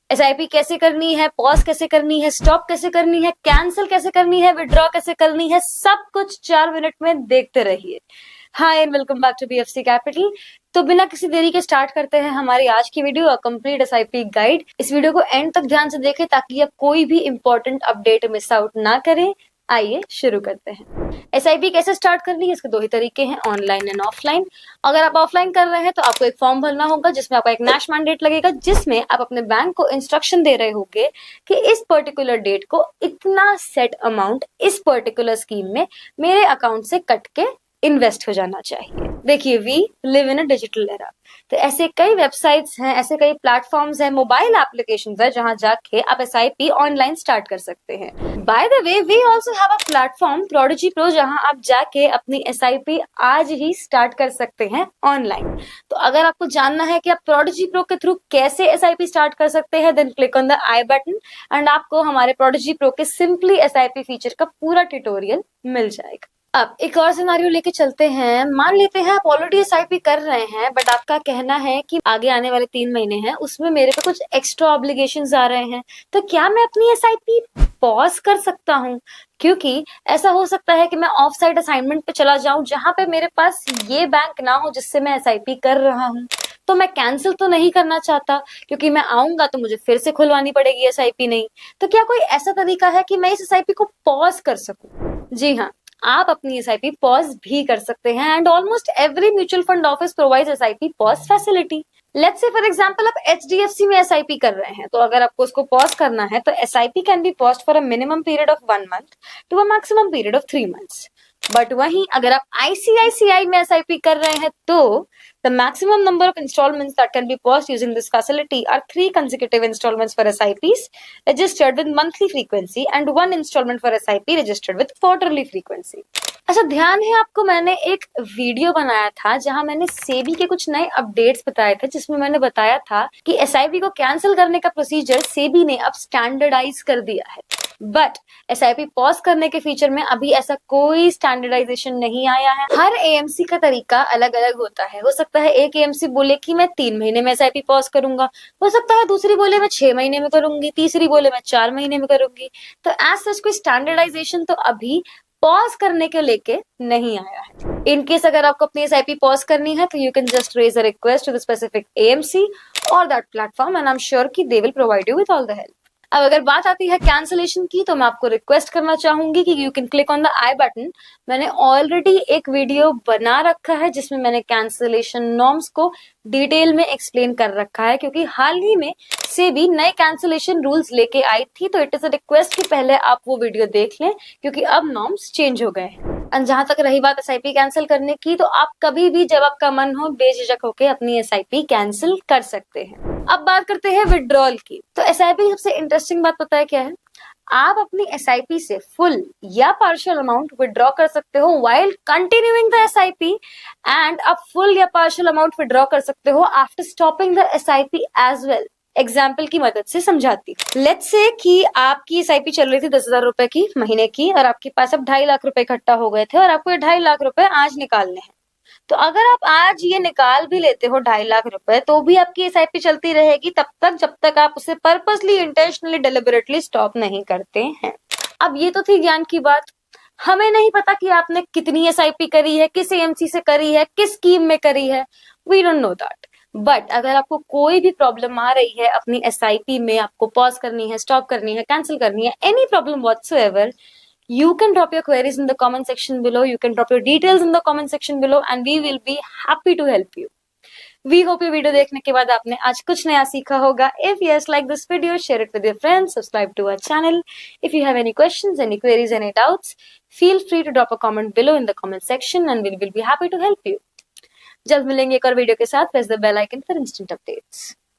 SIP कैसे करनी है, पॉज कैसे करनी है, स्टॉप कैसे करनी है, कैंसिल कैसे करनी है, विड्रॉ कैसे करनी है, सब कुछ 4 मिनट में देखते रहिए। Hi and welcome back to BFC capital. तो बिना किसी देरी के स्टार्ट करते हैं हमारी आज की वीडियो, कंप्लीट एसआईपी गाइड। इस वीडियो को एंड तक ध्यान से देखें ताकि आप कोई भी इंपॉर्टेंट अपडेट मिस आउट ना करें। आइए शुरू करते हैं। एसआईपी कैसे स्टार्ट करनी है, इसके दो ही तरीके हैं, ऑनलाइन एंड ऑफलाइन। अगर आप ऑफलाइन कर रहे हैं तो आपको एक फॉर्म भरना होगा जिसमें आपका एक नेश मैंडेट लगेगा, जिसमें आप अपने बैंक को इंस्ट्रक्शन दे रहे होंगे कि इस पर्टिकुलर डेट को इतना सेट अमाउंट इस पर्टिकुलर स्कीम में मेरे अकाउंट से कट के इन्वेस्ट हो जाना चाहिए। देखिए, we live in a digital era, तो ऐसे कई वेबसाइट्स हैं, ऐसे कई प्लेटफॉर्म्स हैं, मोबाइल एप्लीकेशंस है जहां जाके आप एसआईपी ऑनलाइन स्टार्ट कर सकते हैं। By the way, we also have a platform Prodigy Pro, जहां आप जाके अपनी एसआईपी आज ही स्टार्ट कर सकते हैं ऑनलाइन। तो अगर आपको जानना है कि आप प्रोडिजी प्रो के थ्रू कैसे एसआईपी स्टार्ट कर सकते हैं, then click on the I button and आपको हमारे प्रोडिजी प्रो के सिंपली एसआईपी फीचर का पूरा ट्यूटोरियल मिल जाएगा। अब एक और सिनारियो लेके चलते हैं। मान लेते हैं आप ऑलरेडी एसआईपी कर रहे हैं, बट आपका कहना है कि आगे आने वाले 3 महीने हैं, उसमें मेरे पे कुछ एक्स्ट्रा ऑब्लिगेशंस आ रहे हैं, तो क्या मैं अपनी एसआईपी पॉज कर सकता हूँ? क्योंकि ऐसा हो सकता है कि मैं ऑफ साइट असाइनमेंट पे चला जाऊं जहां पे मेरे पास ये बैंक ना हो जिससे मैं एसआईपी कर रहा हूँ। तो मैं कैंसिल तो नहीं करना चाहता, क्योंकि मैं आऊंगा तो मुझे फिर से खुलवानी पड़ेगी एसआईपी नहीं। तो क्या कोई ऐसा तरीका है कि मैं इस एसआईपी को पॉज कर सकूं? जी हाँ, आप अपनी एसआईपी पॉज भी कर सकते हैं and almost every mutual fund office provides SIP pause facility. Let's say for example आप एचडीएफसी में एसआईपी कर रहे हैं, तो अगर आपको उसको पॉज करना है तो SIP can be paused for a minimum period of 1 month to a maximum period of 3 months. But वहीं अगर आप आईसीआईसीआई में एसआईपी कर रहे हैं तो the maximum number of installments that can be paused using this facility are 3 consecutive installments for SIPs registered with monthly frequency and 1 installment for SIP registered with quarterly frequency. अच्छा, ध्यान है आपको, मैंने एक वीडियो बनाया था जहां मैंने सेबी के कुछ नए अपडेट्स बताए थे, जिसमें मैंने बताया था कि एसआईपी को कैंसिल करने का प्रोसीजर सेबी ने अब स्टैंडर्डाइज कर दिया है। बट एसआईपी पॉज करने के फीचर में अभी ऐसा कोई स्टैंडर्डाइजेशन नहीं आया है। हर एएमसी का तरीका अलग अलग होता है। हो सकता है एक एएमसी बोले कि मैं 3 महीने में एसआईपी पॉज करूंगा, हो सकता है दूसरी बोले मैं 6 महीने में करूंगी, तीसरी बोले मैं 4 महीने में करूंगी। तो एज सच कोई स्टैंडर्डाइजेशन तो अभी पॉज करने के लेके नहीं आया है। इन केस अगर आपको अपनी एसआईपी पॉज करनी है तो you can just raise a request to the specific AMC और that platform and I am sure कि they will provide you with all the help. अब अगर बात आती है कैंसिलेशन की, तो मैं आपको रिक्वेस्ट करना चाहूंगी कि you can click on the I button. मैंने ऑलरेडी एक वीडियो बना रखा है जिसमें मैंने कैंसिलेशन नॉर्म्स को डिटेल में एक्सप्लेन कर रखा है, क्योंकि हाल ही में सेबी नए कैंसिलेशन रूल्स लेके आई थी। तो इट इज अ रिक्वेस्ट कि पहले आप वो वीडियो देख लें, क्योंकि अब नॉर्म्स चेंज हो गए हैं। और जहां तक रही बात एसआईपी कैंसिल करने की, तो आप कभी भी जब आपका मन हो बेझिझक होकर अपनी एसआईपी कैंसिल कर सकते हैं। अब बात करते हैं विड्रॉल की। तो एसआईपी सबसे इंटरेस्टिंग बात पता है क्या है? आप अपनी एसआईपी से फुल या पार्शियल अमाउंट विड्रॉ कर सकते हो while continuing the SIP, and आप फुल या पार्शियल अमाउंट विड्रॉ कर सकते हो after stopping the SIP as well. Example की मदद से समझाती हूँ। लेट्स से कि आपकी एसआईपी चल रही थी 10,000 रुपए की महीने की, और आपके पास अब 2.5 लाख रुपए इकट्ठा हो गए थे और आपको ये 2.5 लाख रुपए आज निकालने हैं। तो अगर आप आज ये निकाल भी लेते हो 2.5 लाख रुपए, तो भी आपकी एसआईपी चलती रहेगी तब तक जब तक आप उसे पर्पसली, इंटेंशनली, डेलिबरेटली स्टॉप नहीं करते हैं। अब ये तो थी ज्ञान की बात। हमें नहीं पता कि आपने कितनी एसआईपी करी है, किस एएमसी से करी है, किस स्कीम में करी है। We don't know that. But अगर आपको कोई भी प्रॉब्लम आ रही है अपनी एसआईपी में, आपको पॉज करनी है, स्टॉप करनी है, कैंसिल करनी है, any problem whatsoever, you can drop your queries in the comment section below. You can drop your details in the comment section below and we will be happy to help you. We hope ये video देखने के बाद आपने आज कुछ नया सीखा होगा. If yes, like this video, share it with your friends, subscribe to our channel. If you have any questions, any queries, any doubts, feel free to drop a comment below in the comment section and we will be happy to help you. जल्द मिलेंगे एक और video के साथ. Press the bell icon for instant updates.